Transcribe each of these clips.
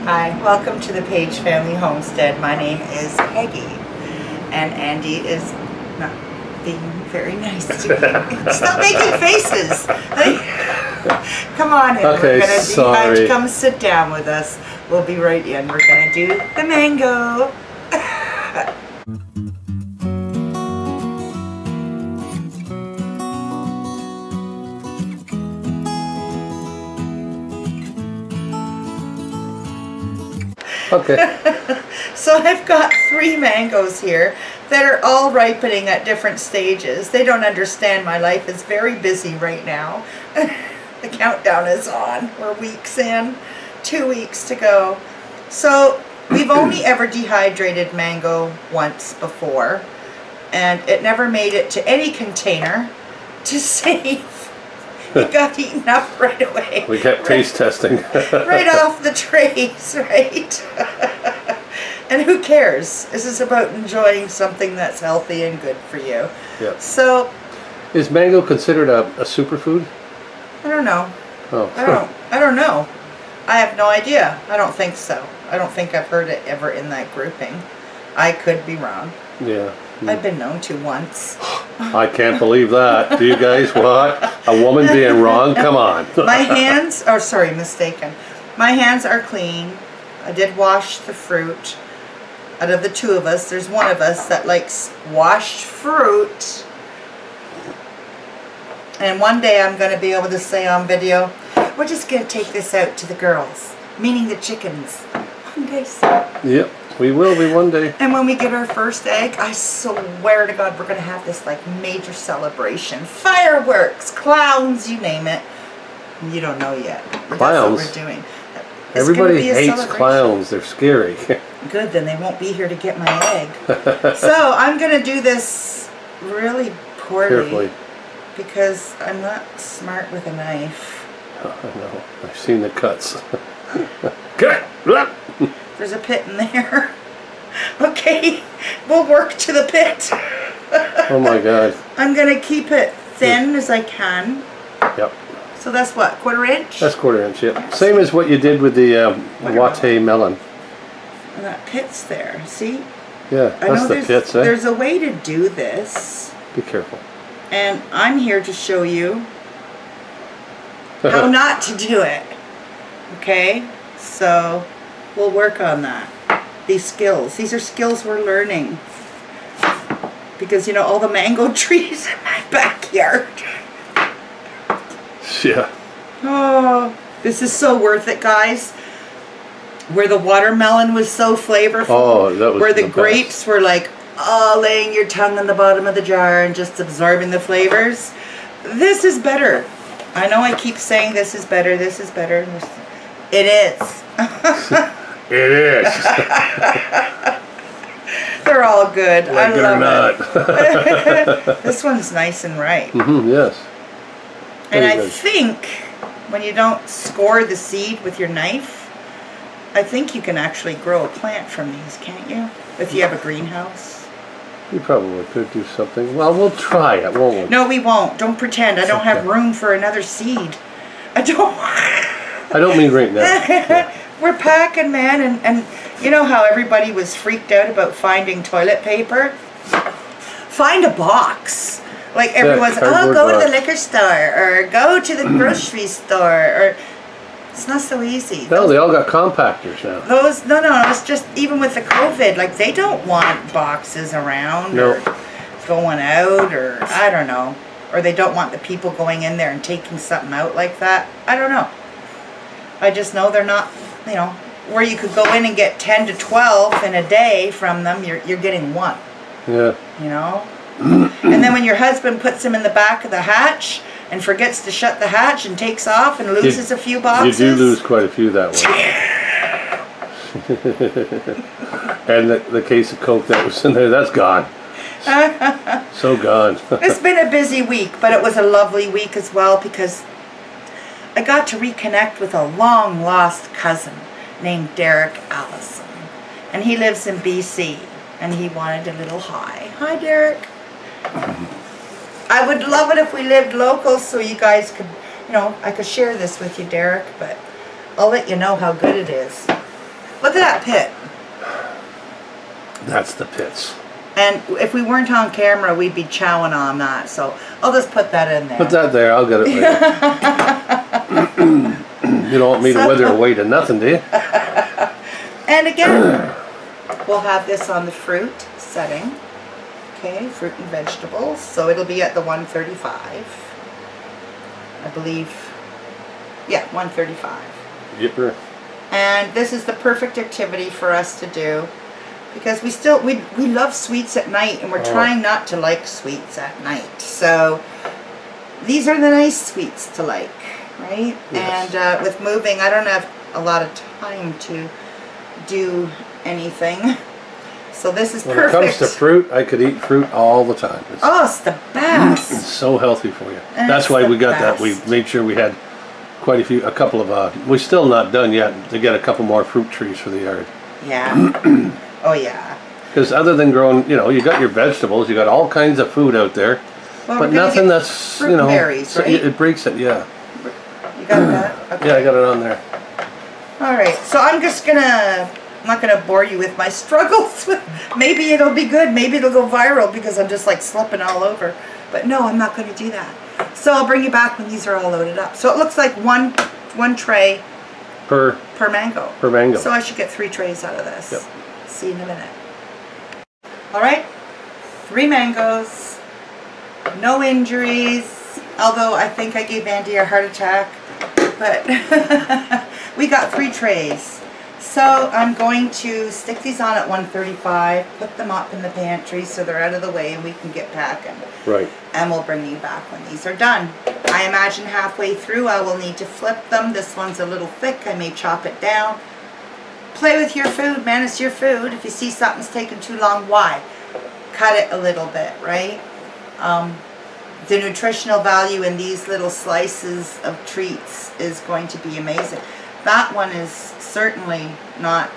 Hi, welcome to the Paige Family Homestead. My name is Peggy, and Andy is not being very nice to me. Stop making faces! Come on in. Okay, we're gonna sorry. Come sit down with us. We'll be right in. We're gonna do the mango. Okay. So I've got 3 mangoes here that are all ripening at different stages. They don't understand my life is very busy right now. The countdown is on. We're weeks in, 2 weeks to go. So we've only ever dehydrated mango once before, and it never made it to any container to save. It got eaten up right away. We kept taste testing. Right off the trays, right? And who cares? This is about enjoying something that's healthy and good for you. Yep. So, is mango considered a superfood? I don't know. Oh. I don't know. I have no idea. I don't think so. I don't think I've heard it ever in that grouping. I could be wrong. Yeah. I've been known to once. I can't believe that. Do you guys? What? A woman being wrong? Come on. My hands are, sorry, mistaken. My hands are clean. I did wash the fruit. Out of the 2 of us, there's one of us that likes washed fruit. And one day I'm going to be able to say on video, we're just going to take this out to the girls, meaning the chickens. One day soon. Yep. We will be one day. And when we get our first egg, I swear to God, we're going to have this like major celebration. Fireworks, clowns, you name it. You don't know yet. Clowns? That's what we're doing. It's Everybody hates clowns. They're scary. Good, then they won't be here to get my egg. So I'm going to do this really poorly. Carefully. Because I'm not smart with a knife. Oh, I know. I've seen the cuts. Cut! There's a pit in there. Okay, we'll work to the pit. Oh my God. I'm going to keep it thin as I can. Yep. So that's what, 1/4 inch? That's 1/4 inch, yep. Same as what you did with the watermelon. And that pit's there, see? Yeah, that's the pits, eh? There's a way to do this. Be careful. And I'm here to show you how not to do it. Okay? So we'll work on that. These skills. These are skills we're learning. Because, you know, all the mango trees in my backyard. Yeah. Oh, this is so worth it, guys. Where the watermelon was so flavorful. Oh, that was where the the grapes best. were like, oh, laying your tongue on the bottom of the jar and just absorbing the flavors. This is better. I know I keep saying this is better, this is better. It is. It is. They're all good. Like I love it. This one's nice and ripe. Yes. And Very I good. think when you don't score the seed with your knife, I think you can actually grow a plant from these, can't you? If you have a greenhouse. We probably could do something. Well, we'll try it, won't we? No, we won't. Don't pretend. I don't have room for another seed. I don't mean right now. Yeah. We're packing, man, and you know how everybody was freaked out about finding toilet paper? Find a box. Like everyone's, oh, go to the liquor store, or go to the grocery store, or it's not so easy. No, they all got compactors now. No, it's just even with the COVID, like they don't want boxes around or going out, or I don't know, or they don't want the people going in there and taking something out like that. I don't know. I just know they're not, you know, where you could go in and get 10 to 12 in a day from them, you're getting 1. Yeah. You know? And then when your husband puts them in the back of the hatch and forgets to shut the hatch and takes off and loses a few boxes. You do lose quite a few that way. And the case of Coke that was in there, that's gone. So gone. It's been a busy week, but it was a lovely week as well because I got to reconnect with a long lost cousin named Derek Allison. And he lives in BC. And he wanted a little hi. Hi, Derek. I would love it if we lived local so you guys could, you know, I could share this with you, Derek, but I'll let you know how good it is. Look at that pit. That's the pits. And if we weren't on camera, we'd be chowing on that. So I'll just put that in there. Put that there. I'll get it later. You don't want me to wither away to nothing, do you? And again, we'll have this on the fruit setting. Okay, fruit and vegetables. So it'll be at the 135. I believe. Yeah, 135. Yipper. And this is the perfect activity for us to do. Because we love sweets at night, and we're trying not to like sweets at night. So these are the nice sweets to like, right? Yes. And with moving, I don't have a lot of time to do anything. So this is perfect. When it comes to fruit, I could eat fruit all the time. It's the best. It's so healthy for you. That's why we got that. We made sure we had quite a couple of, we're still not done yet to get a couple more fruit trees for the yard. Yeah. Oh yeah. Because other than growing, you know, you got your vegetables, you got all kinds of food out there, well, but nothing that's, you know, berries, right? It breaks it, yeah. You got that? Okay. Yeah, I got it on there. All right, so I'm not gonna bore you with my struggles. Maybe it'll be good, maybe it'll go viral because I'm just like slipping all over. But no, I'm not gonna do that. So I'll bring you back when these are all loaded up. So it looks like one tray per mango. Per mango. So I should get 3 trays out of this. Yep. See you in a minute. All right, 3 mangoes, no injuries, although I think I gave Andy a heart attack, but we got 3 trays. So I'm going to stick these on at 135, put them up in the pantry so they're out of the way and we can get packing. Right. And we'll bring you back when these are done. I imagine halfway through I will need to flip them. This one's a little thick, I may chop it down. Play with your food, man, it's your food. If you see something's taking too long, why? Cut it a little bit, right? The nutritional value in these little slices of treats is going to be amazing. That one is certainly not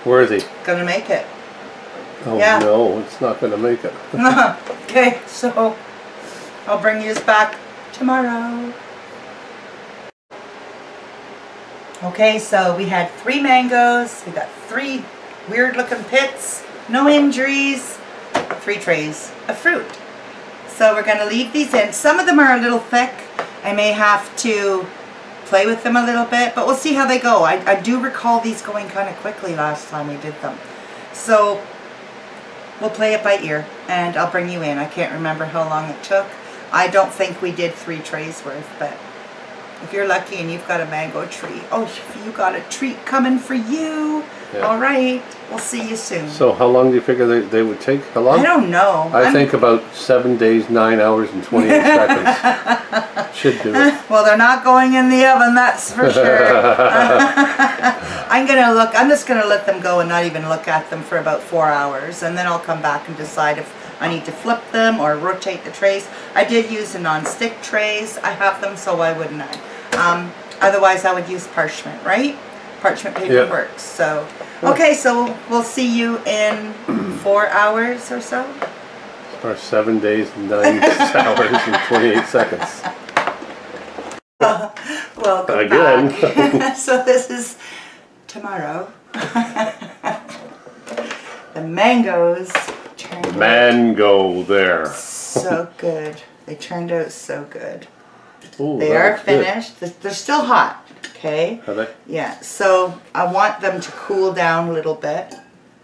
worthy. Gonna make it. Oh yeah. No, it's not gonna make it. Okay, so I'll bring you this back tomorrow. Okay, so we had 3 mangoes, we got 3 weird looking pits, no injuries, 3 trays of fruit. So we're going to leave these in. Some of them are a little thick. I may have to play with them a little bit, but we'll see how they go. I do recall these going kind of quickly last time we did them. So we'll play it by ear and I'll bring you in. I can't remember how long it took. I don't think we did 3 trays worth, but if you're lucky and you've got a mango tree, oh, you got a treat coming for you. Yeah. All right, we'll see you soon. So how long do you figure they would take? How long? I don't know. I think about 7 days, 9 hours, and 28 seconds. Should do it. Well, they're not going in the oven, that's for sure. I'm just gonna let them go and not even look at them for about 4 hours, and then I'll come back and decide if I need to flip them or rotate the trays. I did use the non-stick trays. I have them, so why wouldn't I? Otherwise, I would use parchment, right? Parchment paper works. So, okay, so we'll see you in 4 hours or so. Or 7 days, 9 hours, and 28 seconds. Welcome again. Back. So this is tomorrow. The mangoes turned Mango there. So good. They turned out so good. Ooh, they are finished. Good. They're still hot. Okay. Are they? Yeah. So I want them to cool down a little bit.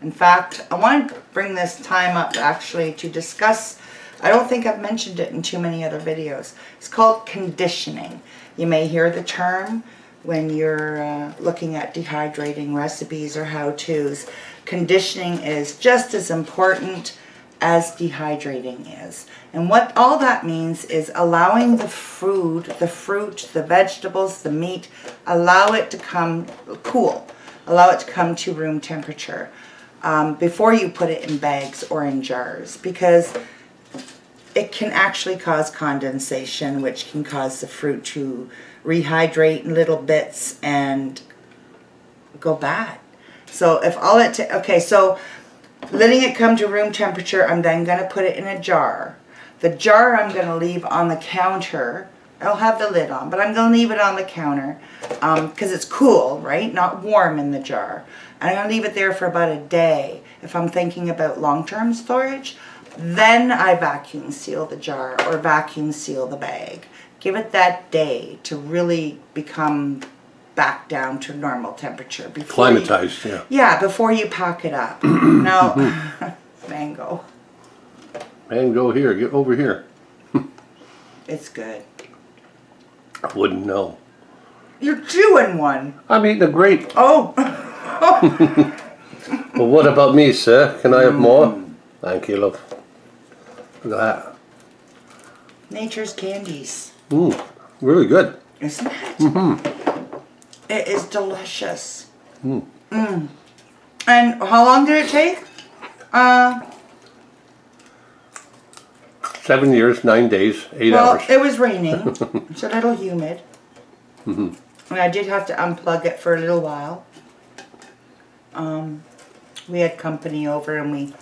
In fact, I want to bring this time up actually to discuss. I don't think I've mentioned it in too many other videos. It's called conditioning. You may hear the term when you're looking at dehydrating recipes or how-tos. Conditioning is just as important as dehydrating is. And what all that means is allowing the food, the fruit, the vegetables, the meat, allow it to come cool. Allow it to come to room temperature before you put it in bags or in jars, because it can actually cause condensation, which can cause the fruit to rehydrate in little bits and go bad. So if all it, okay, so letting it come to room temperature, I'm then going to put it in a jar. The jar I'm going to leave on the counter I'll have the lid on, but I'm going to leave it on the counter because it's cool, right? Not warm in the jar. And I'm going to leave it there for about a day. If I'm thinking about long-term storage, then I vacuum seal the jar or vacuum seal the bag. Give it that day to really become back down to normal temperature. Climatized, yeah. Yeah, before you pack it up. Now, mango. Mango here, get over here. It's good. I wouldn't know. You're chewing one. I'm eating a grape. Oh. Well, what about me, sir? Can I have more? Thank you, love. Look at that. Nature's candies. Really good. Isn't it? It is delicious. And how long did it take? 7 years, 9 days, 8 well, hours. It was raining. It's a little humid. And I did have to unplug it for a little while. We had company over and we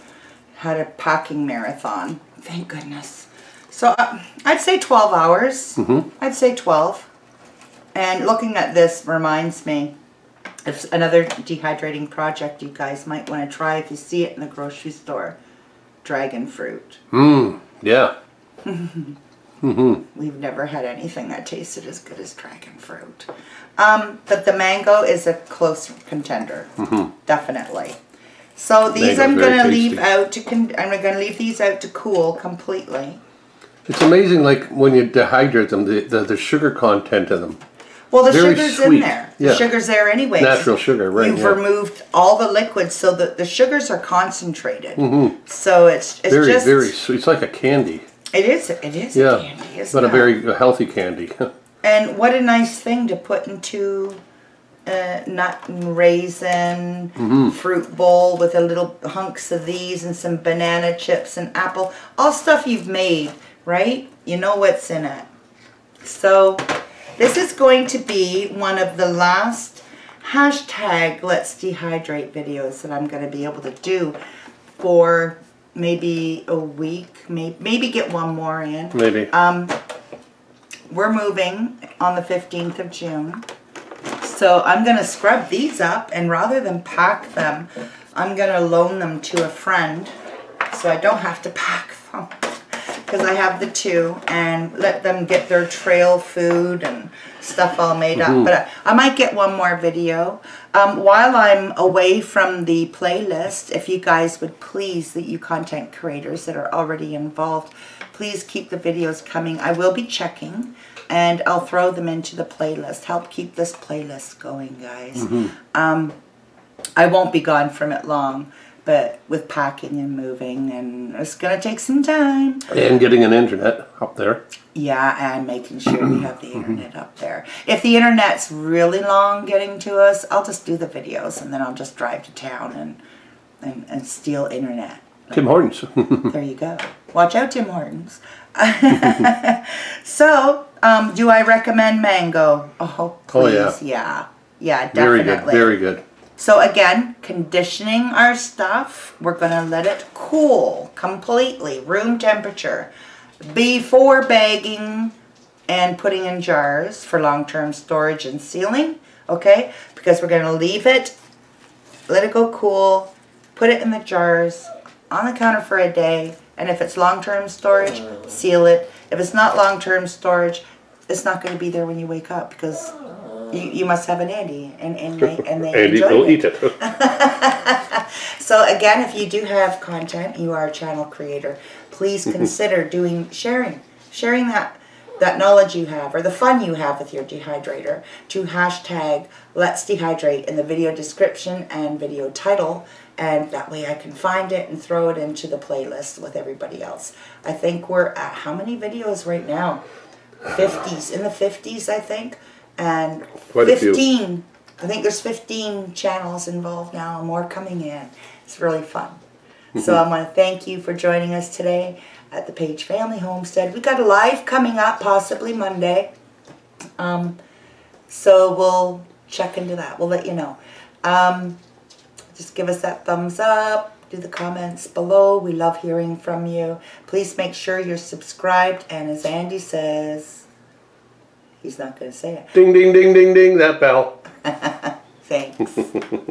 had a packing marathon. Thank goodness. So I'd say 12 hours. I'd say 12. And looking at this reminds me of another dehydrating project you guys might want to try if you see it in the grocery store. Dragon fruit. Yeah. We've never had anything that tasted as good as dragon fruit. But the mango is a close contender. Definitely. So these I'm going to leave out to I'm going to leave these out to cool completely. It's amazing, like when you dehydrate them, the sugar content in them. Well, the sugar's in there. Yeah. The sugar's there anyway. Natural sugar, right? You've removed all the liquids, so that the sugars are concentrated. So it's very, just very sweet. It's like a candy. It is a candy, isn't but it? a very healthy candy. And what a nice thing to put into a nut and raisin fruit bowl with a little hunks of these and some banana chips and apple. All stuff you've made, right? You know what's in it. So this is going to be one of the last hashtag Let's Dehydrate videos that I'm going to be able to do for maybe a week, maybe get one more in. Maybe. We're moving on the 15th of June. So I'm going to scrub these up, and rather than pack them, I'm going to loan them to a friend so I don't have to pack them. Because I have the two, and let them get their trail food and stuff all made up. But I might get one more video. While I'm away from the playlist, if you guys would please, you content creators that are already involved, please keep the videos coming. I will be checking, and I'll throw them into the playlist. Help keep this playlist going, guys. I won't be gone from it long. But with packing and moving, and it's going to take some time. And getting an internet up there. Yeah, and making sure we have the internet up there. If the internet's really long getting to us, I'll just do the videos, and then I'll just drive to town and steal internet. Tim Hortons. There you go. Watch out, Tim Hortons. So, do I recommend mango? Oh, please. Oh, yeah. Yeah, definitely. Very good, very good. So again, conditioning our stuff, we're going to let it cool completely, room temperature, before bagging and putting in jars for long-term storage and sealing, okay? Because we're going to leave it, let it go cool, put it in the jars, on the counter for a day, and if it's long-term storage, seal it. If it's not long-term storage, it's not going to be there when you wake up because you must have an Andy, and they Andy enjoy will it. eat it. So again, if you do have content, you are a channel creator, please consider sharing that knowledge you have or the fun you have with your dehydrator to hashtag Let's Dehydrate in the video description and video title, and that way I can find it and throw it into the playlist with everybody else. I think we're at how many videos right now? 50s, in the 50s, I think. And quite 15, I think there's 15 channels involved now, and more coming in. It's really fun. So I want to thank you for joining us today at the Paigefamily Homestead. We got a live coming up, possibly Monday. So we'll check into that. We'll let you know. Just give us that thumbs up. Do the comments below. We love hearing from you. Please make sure you're subscribed. And as Andy says, He's not going to say it. Ding, ding, ding, ding, ding, that bell. Thanks.